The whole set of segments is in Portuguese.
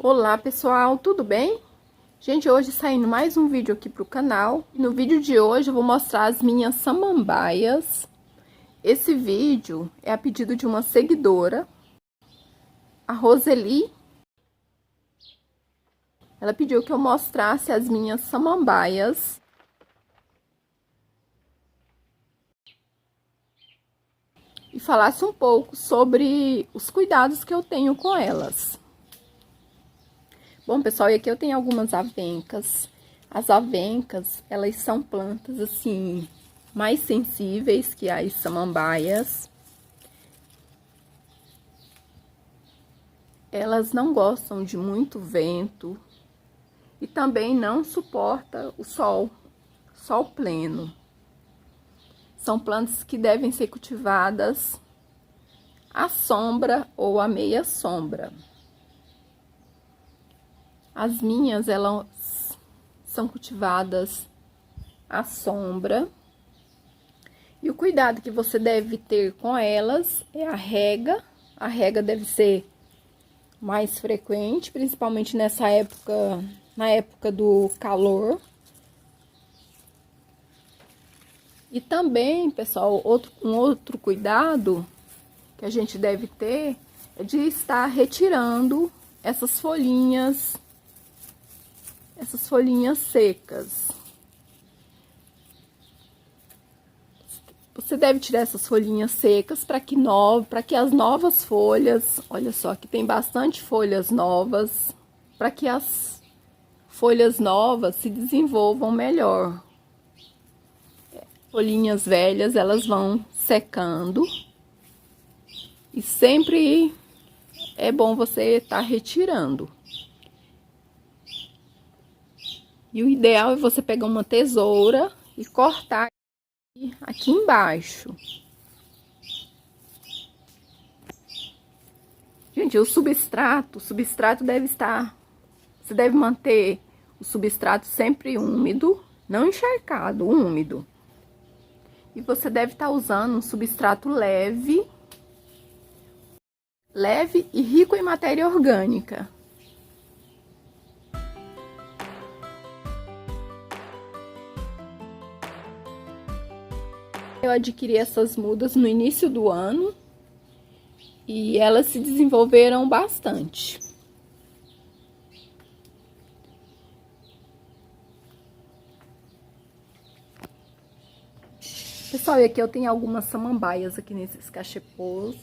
Olá pessoal, tudo bem? Gente, hoje saindo mais um vídeo aqui pro canal. No vídeo de hoje eu vou mostrar as minhas samambaias. Esse vídeo é a pedido de uma seguidora, a Roseli. Ela pediu que eu mostrasse as minhas samambaias. E falasse um pouco sobre os cuidados que eu tenho com elas. Bom, pessoal, e aqui eu tenho algumas avencas. As avencas, elas são plantas, assim, mais sensíveis que as samambaias. Elas não gostam de muito vento e também não suportam o sol pleno. São plantas que devem ser cultivadas à sombra ou à meia sombra. As minhas, elas são cultivadas à sombra. E o cuidado que você deve ter com elas é a rega. A rega deve ser mais frequente, principalmente nessa época, na época do calor. E também, pessoal, um outro cuidado que a gente deve ter é de estar retirando essas folhinhas secas. Você deve tirar essas folhinhas secas para que as novas folhas, olha só, que tem bastante folhas novas, para que as folhas novas se desenvolvam melhor. Folhinhas velhas, elas vão secando. E sempre é bom você estar retirando. E o ideal é você pegar uma tesoura e cortar aqui embaixo. Gente, o substrato deve estar... Você deve manter o substrato sempre úmido, não encharcado, úmido. E você deve estar usando um substrato leve e rico em matéria orgânica. Eu adquiri essas mudas no início do ano e elas se desenvolveram bastante. Pessoal, e aqui eu tenho algumas samambaias aqui nesses cachepôs.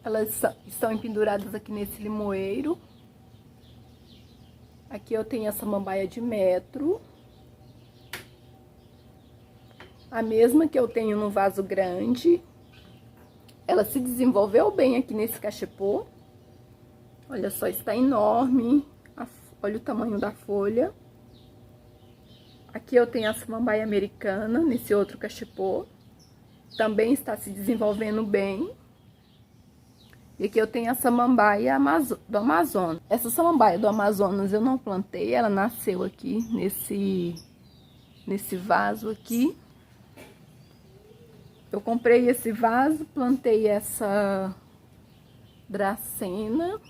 Elas estão empenduradas aqui nesse limoeiro. Aqui eu tenho a samambaia de metro. A mesma que eu tenho no vaso grande. Ela se desenvolveu bem aqui nesse cachepô. Olha só, está enorme. Olha o tamanho da folha. Aqui eu tenho a samambaia americana, nesse outro cachepô. Também está se desenvolvendo bem. E aqui eu tenho a samambaia do Amazonas. Essa samambaia do Amazonas eu não plantei, ela nasceu aqui nesse vaso aqui. Eu comprei esse vaso, plantei essa dracena.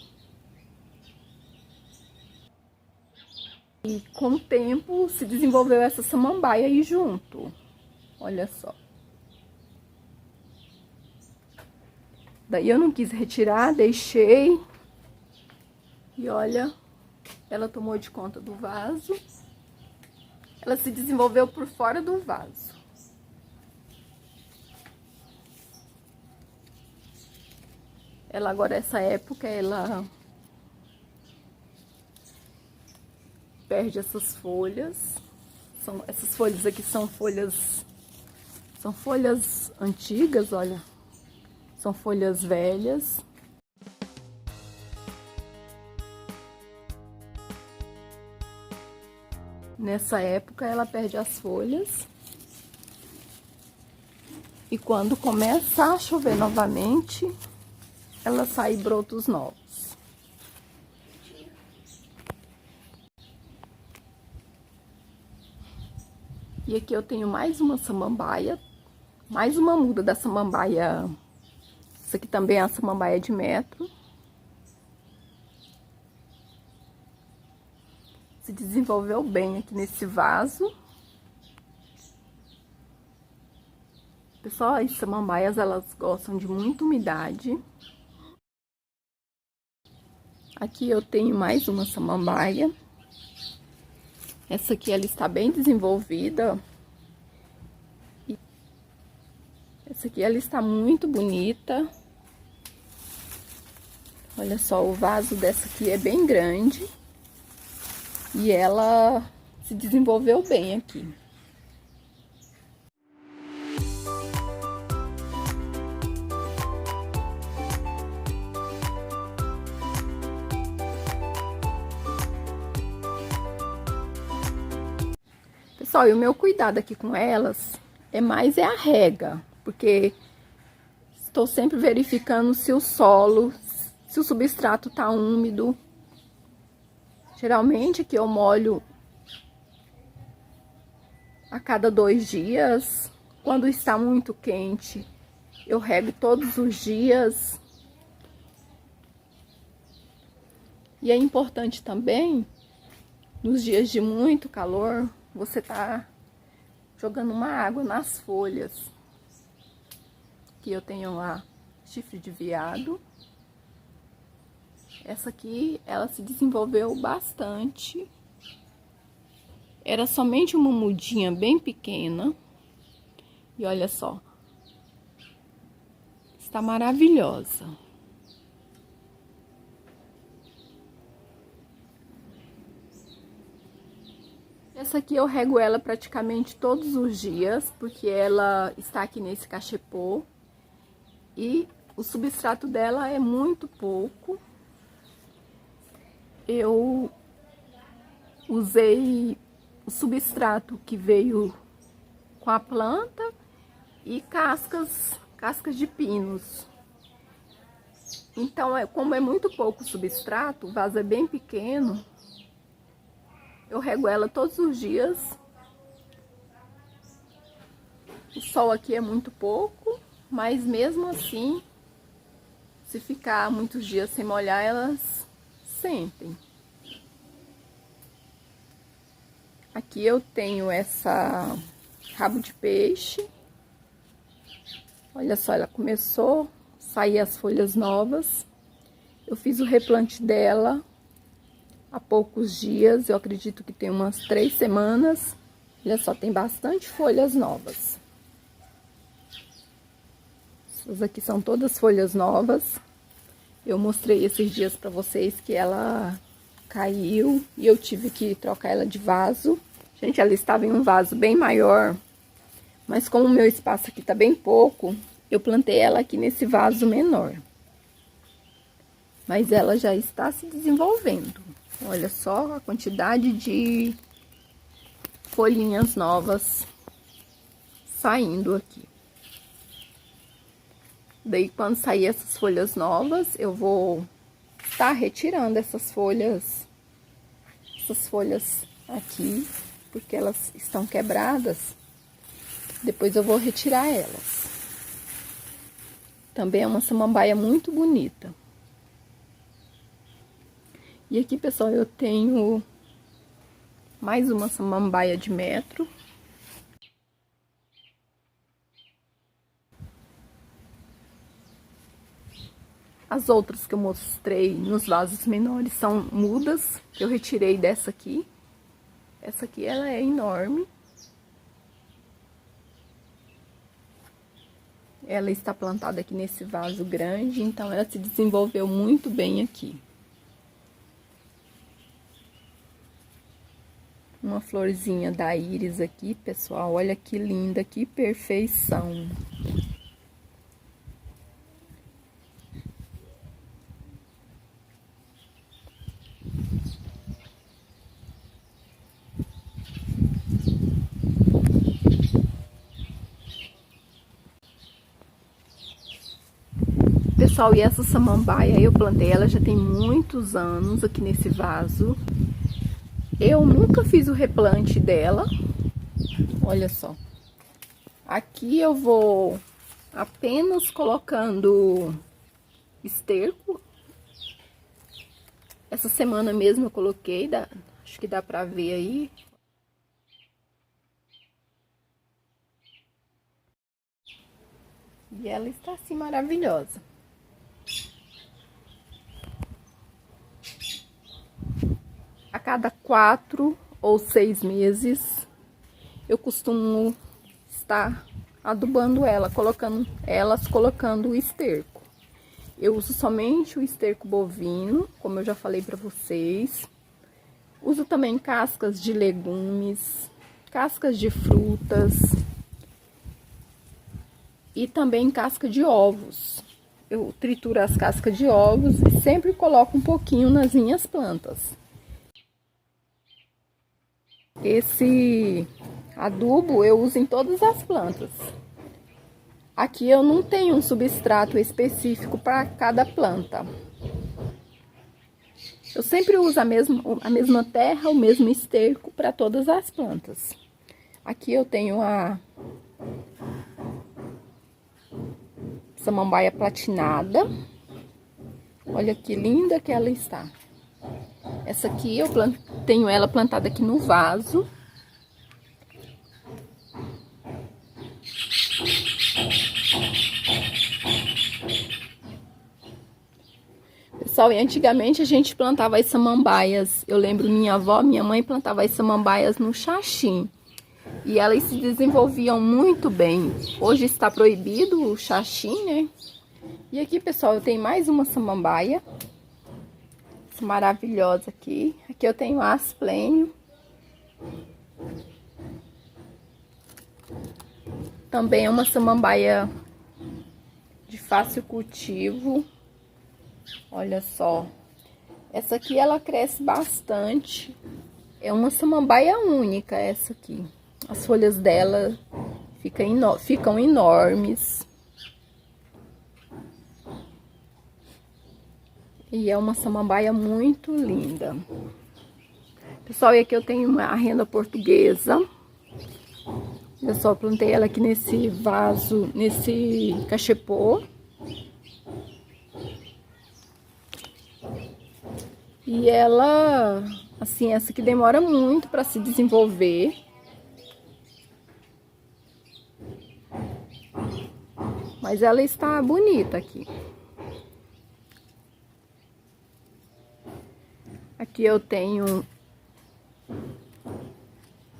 E com o tempo se desenvolveu essa samambaia aí junto. Olha só. Daí eu não quis retirar, deixei. E olha, ela tomou de conta do vaso. Ela se desenvolveu por fora do vaso. Ela agora, essa época, ela perde essas folhas. Essas folhas aqui são folhas antigas, olha. São folhas velhas. Nessa época, ela perde as folhas. E quando começa a chover novamente, ela sai brotos novos. E aqui eu tenho mais uma samambaia, mais uma muda da samambaia. Isso aqui também é a samambaia de metro. desenvolveu bem aqui nesse vaso. Pessoal, as samambaias, elas gostam de muita umidade. Aqui eu tenho mais uma samambaia. Essa aqui, ela está bem desenvolvida. Essa aqui, ela está muito bonita. Olha só, o vaso dessa aqui é bem grande. E ela se desenvolveu bem aqui. Pessoal, e o meu cuidado aqui com elas é a rega, porque estou sempre verificando se o solo, se o substrato tá úmido. Geralmente aqui eu molho a cada 2 dias. Quando está muito quente, eu rego todos os dias. E é importante também, nos dias de muito calor, você tá jogando uma água nas folhas. Aqui eu tenho lá chifre de veado. Essa aqui, ela se desenvolveu bastante. Era somente uma mudinha bem pequena. E olha só. Está maravilhosa. Essa aqui eu rego ela praticamente todos os dias, porque ela está aqui nesse cachepô. E o substrato dela é muito pouco. Eu usei o substrato que veio com a planta e cascas de pinos. Então, como é muito pouco substrato, o vaso é bem pequeno, eu rego ela todos os dias. O sol aqui é muito pouco, mas mesmo assim, se ficar muitos dias sem molhar, elas sentem. Aqui eu tenho essa rabo de peixe. Olha só, ela começou a sair as folhas novas. Eu fiz o replante dela há poucos dias, eu acredito que tem umas 3 semanas. Olha só, tem bastante folhas novas. Essas aqui são todas folhas novas. Eu mostrei esses dias pra vocês que ela caiu e eu tive que trocar ela de vaso. Gente, ela estava em um vaso bem maior, mas como o meu espaço aqui tá bem pouco, eu plantei ela aqui nesse vaso menor. Mas ela já está se desenvolvendo. Olha só a quantidade de folhinhas novas saindo aqui. Daí, quando sair essas folhas novas, eu vou estar retirando essas folhas aqui, porque elas estão quebradas. Depois eu vou retirar elas. Também é uma samambaia muito bonita. E aqui, pessoal, eu tenho mais uma samambaia de metro. As outras que eu mostrei nos vasos menores são mudas, que eu retirei dessa aqui. Essa aqui, ela é enorme. Ela está plantada aqui nesse vaso grande, então ela se desenvolveu muito bem aqui. Uma florzinha da íris aqui, pessoal. Olha que linda, que perfeição. Pessoal, e essa samambaia, eu plantei ela já tem muitos anos aqui nesse vaso. Eu nunca fiz o replante dela. Olha só. Aqui eu vou apenas colocando esterco. Essa semana mesmo eu coloquei, Acho que dá pra ver aí. E ela está assim maravilhosa. A cada 4 ou 6 meses, eu costumo estar adubando ela, colocando o esterco. Eu uso somente o esterco bovino, como eu já falei para vocês. Uso também cascas de legumes, cascas de frutas e também casca de ovos. Eu trituro as cascas de ovos e sempre coloco um pouquinho nas minhas plantas. Esse adubo eu uso em todas as plantas. Aqui eu não tenho um substrato específico para cada planta. Eu sempre uso a mesma terra, o mesmo esterco para todas as plantas. Aqui eu tenho a samambaia platinada. Olha que linda que ela está. Essa aqui eu tenho ela plantada aqui no vaso. Pessoal, e antigamente a gente plantava as samambaias. Eu lembro minha avó, minha mãe plantava as samambaias no xaxim. E elas se desenvolviam muito bem. Hoje está proibido o xaxim, né? E aqui, pessoal, eu tenho mais uma samambaia. Essa maravilhosa aqui. Aqui eu tenho asplênio. Também é uma samambaia de fácil cultivo. Olha só. Essa aqui ela cresce bastante. É uma samambaia única essa aqui. As folhas dela ficam enormes. E é uma samambaia muito linda. Pessoal, e aqui eu tenho uma renda portuguesa. Eu só plantei ela aqui nesse vaso, nesse cachepô. E ela, assim, essa aqui demora muito para se desenvolver. Mas ela está bonita aqui. Aqui eu tenho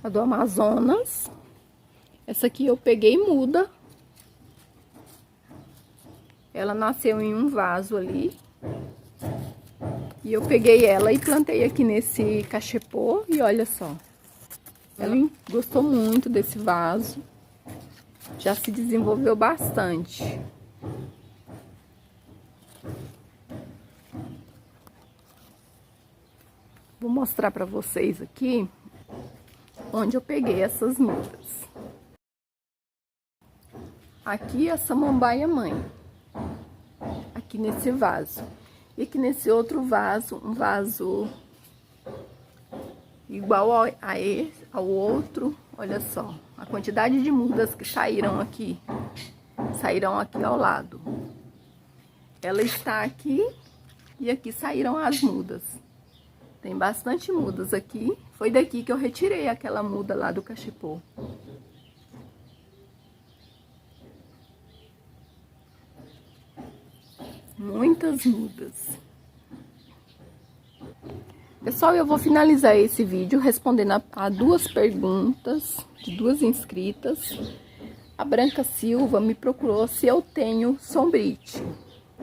a do Amazonas. Essa aqui eu peguei muda. Ela nasceu em um vaso ali. E eu peguei ela e plantei aqui nesse cachepô. E olha só. Ela gostou muito desse vaso. Já se desenvolveu bastante. Vou mostrar para vocês aqui onde eu peguei essas mudas. Aqui a samambaia mãe. Aqui nesse vaso. E aqui nesse outro vaso, um vaso igual ao outro. Olha só, a quantidade de mudas que saíram aqui ao lado. Ela está aqui e aqui saíram as mudas. Tem bastante mudas aqui. Foi daqui que eu retirei aquela muda lá do cachepô. Muitas mudas. Pessoal, eu vou finalizar esse vídeo respondendo a 2 perguntas de 2 inscritas. A Branca Silva me procurou se eu tenho sombrite.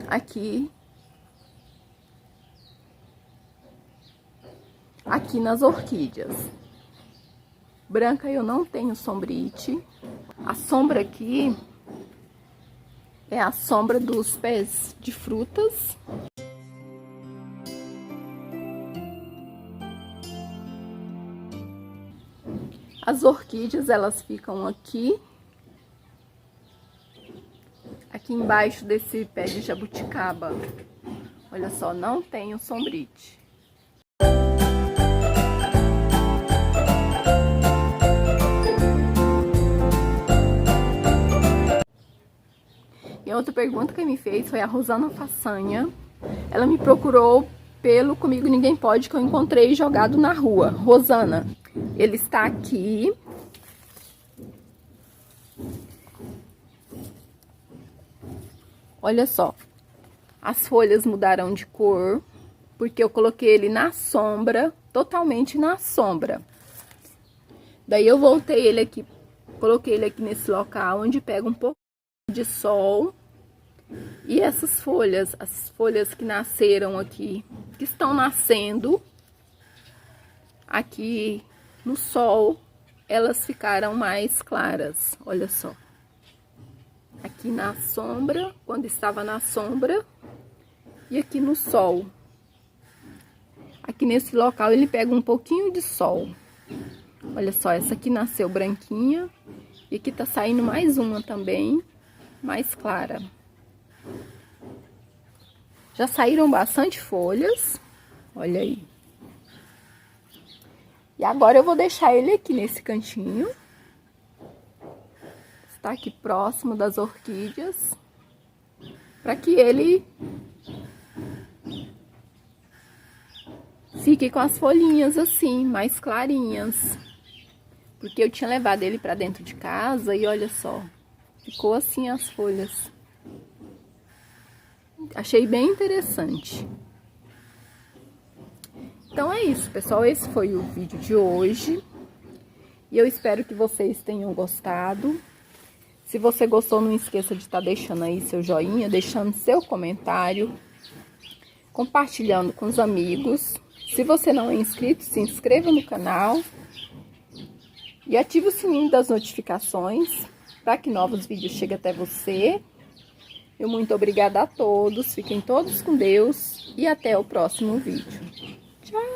Aqui nas orquídeas. Branca, eu não tenho sombrite. A sombra aqui é a sombra dos pés de frutas. As orquídeas, elas ficam aqui embaixo desse pé de jabuticaba. Olha só, não tenho sombrite. E outra pergunta que me fez foi a Rosana Façanha. Ela me procurou pelo Comigo Ninguém Pode, que eu encontrei jogado na rua. Rosana, ele está aqui. Olha só, as folhas mudaram de cor, porque eu coloquei ele na sombra, totalmente na sombra. Daí eu voltei ele aqui, coloquei ele aqui nesse local, onde pega um pouco de sol. E essas folhas, as folhas que nasceram aqui, que estão nascendo aqui no sol, elas ficaram mais claras, olha só. Aqui na sombra, quando estava na sombra, e aqui no sol. Aqui nesse local ele pega um pouquinho de sol. Olha só, essa aqui nasceu branquinha, e aqui tá saindo mais uma também, mais clara. Já saíram bastante folhas, olha aí. E agora eu vou deixar ele aqui nesse cantinho. Está aqui próximo das orquídeas, para que ele fique com as folhinhas assim, mais clarinhas. Porque eu tinha levado ele para dentro de casa e olha só, ficou assim as folhas. Achei bem interessante. Então é isso, pessoal. Esse foi o vídeo de hoje. E eu espero que vocês tenham gostado. Se você gostou, não esqueça de estar deixando aí seu joinha, deixando seu comentário, compartilhando com os amigos. Se você não é inscrito, se inscreva no canal e ative o sininho das notificações para que novos vídeos cheguem até você. Eu muito obrigada a todos, fiquem todos com Deus e até o próximo vídeo. Tchau!